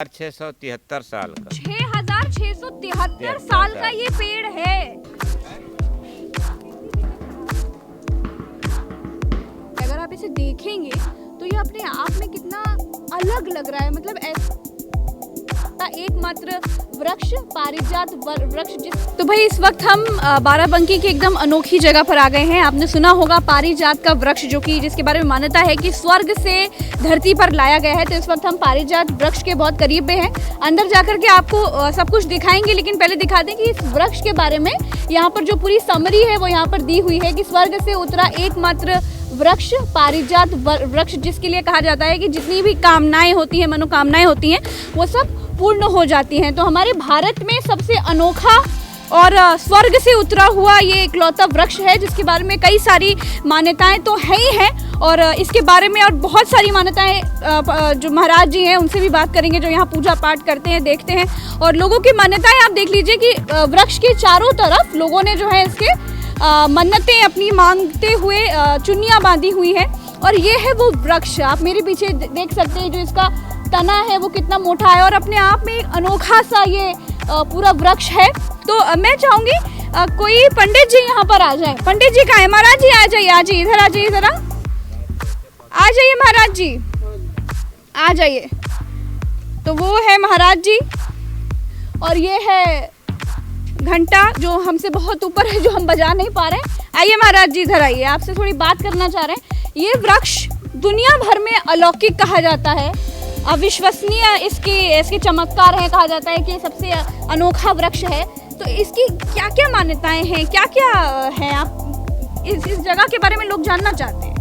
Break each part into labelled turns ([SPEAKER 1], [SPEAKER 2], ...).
[SPEAKER 1] 6,673 साल का।
[SPEAKER 2] 6,673 साल का ये पेड़ है। अगर आप इसे देखेंगे तो ये अपने आप में कितना अलग लग रहा है। मतलब ऐसा एकमात्र वृक्ष, पारिजात वृक्ष तो भाई इस वक्त हम बाराबंकी की एकदम अनोखी जगह पर आ गए हैं। आपने सुना होगा पारिजात का वृक्ष, जो कि जिसके बारे में मान्यता है कि स्वर्ग से धरती पर लाया गया है। तो इस वक्त हम पारिजात वृक्ष के बहुत करीब में हैं। अंदर जाकर के आपको सब कुछ दिखाएंगे, लेकिन पहले दिखा दें कि इस वृक्ष के बारे में यहाँ पर जो पूरी समरी है वो यहाँ पर दी हुई है कि स्वर्ग से उतरा एकमात्र वृक्ष, पारिजात वृक्ष, जिसके लिए कहा जाता है कि जितनी भी कामनाएं होती हैं, मनोकामनाएं होती हैं, वो सब पूर्ण हो जाती हैं। तो हमारे भारत में सबसे अनोखा और स्वर्ग से उतरा हुआ ये इकलौता वृक्ष है, जिसके बारे में कई सारी मान्यताएं तो है ही हैं। और इसके बारे में और बहुत सारी मान्यताएं जो महाराज जी हैं उनसे भी बात करेंगे, जो यहाँ पूजा पाठ करते हैं, देखते हैं। और लोगों की मान्यताएं आप देख लीजिए कि वृक्ष के चारों तरफ लोगों ने जो है इसके मन्नतें अपनी मांगते हुए चुन्नियाँ बांधी हुई है। और ये है वो वृक्ष, आप मेरे पीछे देख सकते हैं, जो इसका तना है वो कितना मोटा है और अपने आप में एक अनोखा सा ये पूरा वृक्ष है। तो मैं चाहूंगी कोई पंडित जी यहाँ पर आ जाए। पंडित जी कहाँ है? महाराज जी आ जाइए, आ जाइए, इधर आ जाइए, जरा आ जाइए महाराज जी, आ जाइए। तो वो है महाराज जी और ये है घंटा जो हमसे बहुत ऊपर है, जो हम बजा नहीं पा रहे हैं। आइए महाराज जी, इधर आइए, आपसे थोड़ी बात करना चाह रहे हैं। ये वृक्ष दुनिया भर में अलौकिक कहा जाता है, अविश्वसनीय इसके चमत्कार है, कहा जाता है कि सबसे अनोखा वृक्ष है। तो इसकी क्या क्या मान्यताएं हैं, क्या क्या है, आप इस जगह के बारे में लोग जानना चाहते हैं।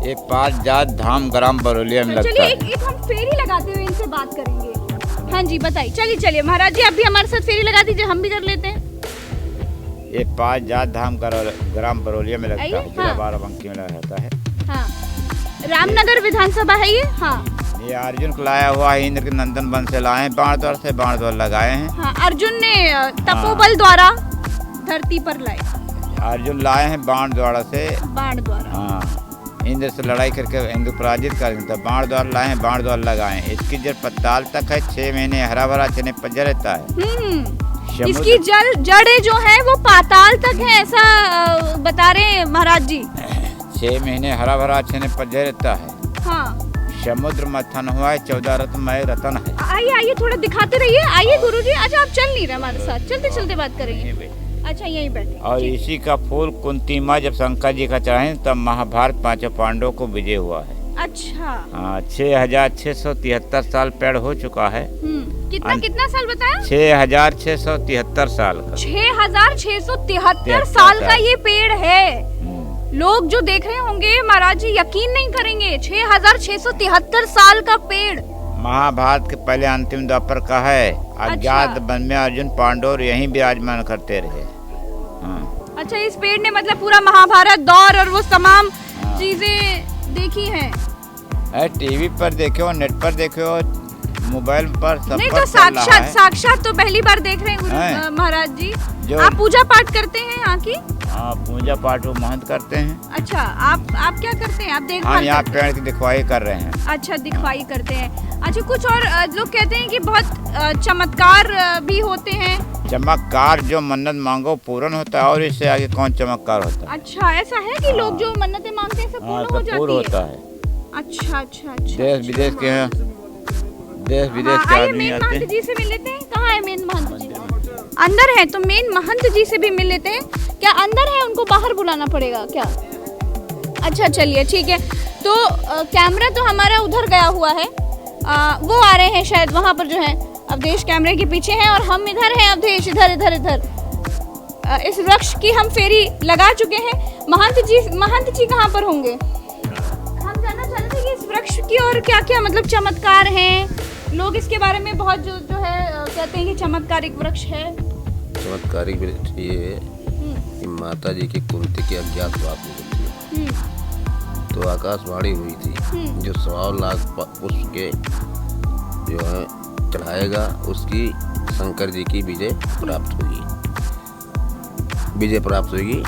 [SPEAKER 1] ये पारिजात धाम ग्राम बरौलिया में लगता है।
[SPEAKER 2] चलिए एक हम फेरी लगाते हुए इनसे बात करेंगे। हाँ जी बताइए, चलिए महाराज जी आप भी हमारे साथ फेरी लगा दीजिए, हम भी कर लेते हैं।
[SPEAKER 1] ये पारिजात धाम ग्राम बरौलिया में लगता है, जिला बाराबंकी में रहता है। हाँ,
[SPEAKER 2] रामनगर विधानसभा है ये। हाँ,
[SPEAKER 1] ये अर्जुन को लाया हुआ है, इंद्र के नंदन वन से लाए हैं, बाणद्वार से बाणद्वार लगाए हैं।
[SPEAKER 2] हाँ, अर्जुन ने तपोबल द्वारा धरती पर लाए।
[SPEAKER 1] अर्जुन लाए हैं बाणद्वार से,
[SPEAKER 2] बाणद्वार।
[SPEAKER 1] हाँ, इंद्र से लड़ाई करके इंद्र पराजित कर दिया। बाणद्वार लाए हैं, बाणद्वार लगाए हैं। इसकी जड़ पताल तक है, 6 महीने हरा भरा चने पज रहता है।
[SPEAKER 2] इसकी जड़ें जो है वो पाताल तक है, ऐसा बता रहे हैं महाराज जी।
[SPEAKER 1] 6 महीने हरा भरा चने पज रहता है।
[SPEAKER 2] हाँ,
[SPEAKER 1] समुद्र मथन हुआ है, 14 रत्नमय रतन है।
[SPEAKER 2] आइए थोड़ा दिखाते रहिए। आइए गुरुजी। अच्छा आप चल नहीं रहे हमारे साथ, चलते बात करेंगे। अच्छा यहीं बैठे।
[SPEAKER 1] और इसी का फूल कुंतीमा जब शंकर जी का चढ़ाए तब महाभारत 5 पांडवों को विजय हुआ है।
[SPEAKER 2] अच्छा।
[SPEAKER 1] हाँ, 6,673 साल पेड़ हो चुका है।
[SPEAKER 2] कितना साल बताया?
[SPEAKER 1] 6,673 साल का।
[SPEAKER 2] 6,673 साल का ये पेड़ है। लोग जो देख रहे होंगे महाराज जी यकीन नहीं करेंगे, 6,673 साल का पेड़।
[SPEAKER 1] महाभारत के पहले अंतिम द्वापर का है। अज्ञात वन में अर्जुन पांडव यहीं विराजमान करते रहे। हाँ।
[SPEAKER 2] अच्छा, इस पेड़ ने मतलब पूरा महाभारत दौर और वो तमाम चीजें देखी हैं।
[SPEAKER 1] टीवी पर देखो, नेट पर देखो, मोबाइल पर सब
[SPEAKER 2] नहीं
[SPEAKER 1] पर
[SPEAKER 2] तो साक्षात तो पहली बार देख रहे हैं महाराज जी। आप पूजा पाठ करते हैं यहाँ की?
[SPEAKER 1] हाँ, पूजा पाठ वो महंत करते हैं।
[SPEAKER 2] अच्छा, आप क्या करते हैं? आप देखभाल?
[SPEAKER 1] हाँ, यहाँ पेड़ की दिखवाई कर रहे हैं।
[SPEAKER 2] अच्छा, दिखवाई करते हैं। अच्छा, कुछ और लोग कहते हैं कि बहुत चमत्कार भी होते हैं।
[SPEAKER 1] चमत्कार जो मन्नत मांगो पूर्ण होता है, और इससे आगे कौन चमत्कार होता है?
[SPEAKER 2] अच्छा, ऐसा है कि लोग जो मन्नतें मांगते हैं सब पूर्ण हो जाती है?
[SPEAKER 1] पूर्ण होता है।
[SPEAKER 2] अच्छा।
[SPEAKER 1] देश विदेश के हैं, देश विदेश के आदमी आते हैं।
[SPEAKER 2] महंत जी से मिल लेते हैं। कहाँ है मेन महंत जी? अंदर है, तो मेन महंत जी से भी मिल लेते हैं। क्या अंदर है? उनको बाहर बुलाना पड़ेगा क्या? अच्छा चलिए ठीक है। तो कैमरा तो हमारा उधर गया हुआ है, वो आ रहे हैं शायद वहाँ पर जो है। अवधेश कैमरे के पीछे हैं और हम इधर हैं। अवधेश इधर। इस वृक्ष की हम फेरी लगा चुके हैं। महंत जी कहाँ पर होंगे? हम जानना चाह रहे थे कि इस वृक्ष की और क्या क्या मतलब चमत्कार हैं। लोग इसके बारे में बहुत जो है कहते हैं कि चमत्कारिक वृक्ष है।
[SPEAKER 3] चमत्कारिक वृक्ष ये है कि माता जी की कुंती की अज्ञातवास होती है, तो आकाशवाणी हुई थी जो 100 लाख पुष्प के जो है चढ़ाएगा उसकी शंकर जी की विजय प्राप्त होगी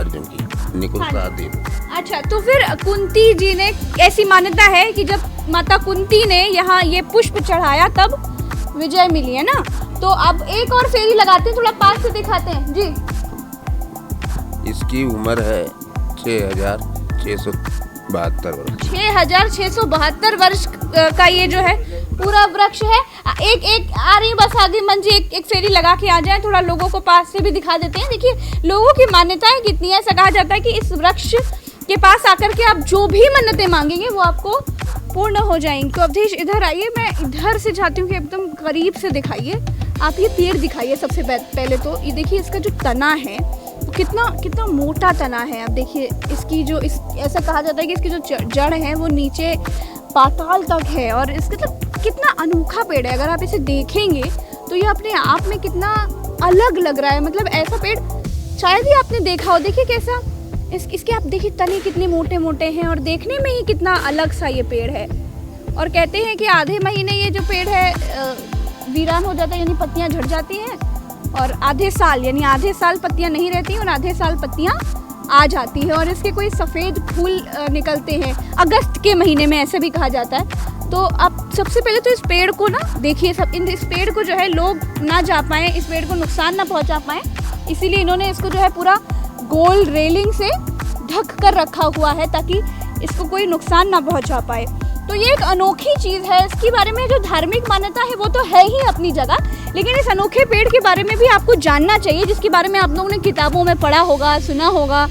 [SPEAKER 3] अर्जुन की निकुल साहदेव।
[SPEAKER 2] अच्छा, तो फिर कुंती जी ने, ऐसी मान्यता है कि जब माता कुंती ने यहाँ ये पुष्प चढ़ाया तब विजय मिली है ना। तो अब एक और फेरी लगाते हैं, थोड़ा पास से दिखाते हैं जी।
[SPEAKER 3] इसकी उम्र है 6,672 वर्ष।
[SPEAKER 2] 6,672 वर्ष का ये जो है पूरा वृक्ष है। एक आ रही बस आगे मन जी, एक फेरी लगा के आ जाए, थोड़ा लोगों को पास से भी दिखा देते हैं। देखिए लोगों की मान्यताएं कितनी है। ऐसा कहा जाता है कि इस वृक्ष के पास आकर के आप जो भी मन्नतें मांगेंगे वो आपको पूर्ण हो जाएंगी। तो अवधेश इधर आइए, मैं इधर से चाहती हूँ कि एकदम करीब से दिखाइए। आप ये पेड़ दिखाइए सबसे पहले। तो ये देखिए इसका जो तना है कितना मोटा तना है। आप देखिए इसकी जो ऐसा कहा जाता है कि इसकी जो जड़ है वो नीचे पाताल तक है। और इसका मतलब कितना अनोखा पेड़ है। अगर आप इसे देखेंगे तो ये अपने आप में कितना अलग लग रहा है। मतलब ऐसा पेड़ शायद ही आपने देखा हो। देखिए कैसा इसके आप देखिए तने कितने मोटे मोटे हैं और देखने में ही कितना अलग सा ये पेड़ है। और कहते हैं कि आधे महीने ये जो पेड़ है वीरान हो जाता है, यानी पत्तियां झड़ जाती हैं। और आधे साल पत्तियां नहीं रहती और आधे साल पत्तियां आ जाती है। और इसके कोई सफ़ेद फूल निकलते हैं अगस्त के महीने में, ऐसे भी कहा जाता है। तो आप सबसे पहले तो इस पेड़ को ना देखिए, इस पेड़ को जो है लोग ना जा पाएँ, इस पेड़ को नुकसान ना पहुंचा पाएँ, इसीलिए इन्होंने इसको जो है पूरा गोल रेलिंग से ढक कर रखा हुआ है ताकि इसको कोई नुकसान ना पहुंचा पाए। तो ये एक अनोखी चीज़ है। इसके बारे में जो धार्मिक मान्यता है वो तो है ही अपनी जगह, लेकिन इस अनोखे पेड़ के बारे में भी आपको जानना चाहिए, जिसके बारे में आप लोगों ने किताबों में पढ़ा होगा, सुना होगा।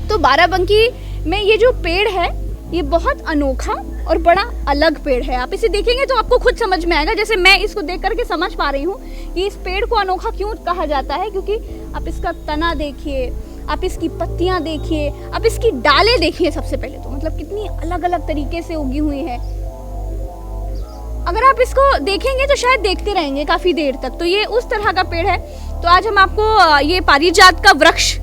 [SPEAKER 2] तो बाराबंकी में ये जो पेड़ है ये बहुत अनोखा और बड़ा अलग पेड़ है। आप इसे देखेंगे तो आपको खुद समझ में आएगा। जैसे मैं इसको देख करके समझ पा रही हूँ कि इस पेड़ को अनोखा क्यों कहा जाता है, क्योंकि आप इसका तना देखिए, आप इसकी पत्तियां देखिए, आप इसकी डालें देखिए। सबसे पहले तो मतलब कितनी अलग अलग तरीके से उगी हुई है। अगर आप इसको देखेंगे तो शायद देखते रहेंगे काफ़ी देर तक। तो ये उस तरह का पेड़ है। तो आज हम आपको ये पारिजात का वृक्ष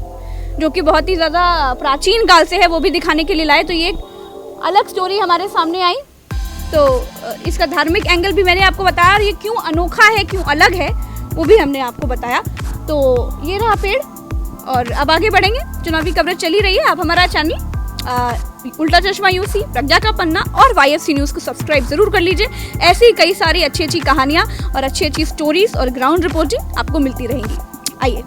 [SPEAKER 2] जो कि बहुत ही ज़्यादा प्राचीन काल से है वो भी दिखाने के लिए लाए। तो ये एक अलग स्टोरी हमारे सामने आई। तो इसका धार्मिक एंगल भी मैंने आपको बताया और ये क्यों अनोखा है, क्यों अलग है, वो भी हमने आपको बताया। तो ये रहा पेड़। और अब आगे बढ़ेंगे, चुनावी कवरेज चली रही है। आप हमारा चैनल उल्टा चश्मा यूसी, प्रज्ञा का पन्ना और YFC न्यूज़ को सब्सक्राइब जरूर कर लीजिए। ऐसी ही कई सारी अच्छी अच्छी कहानियाँ और अच्छी अच्छी स्टोरीज और ग्राउंड रिपोर्टिंग आपको मिलती रहेंगी। आइए।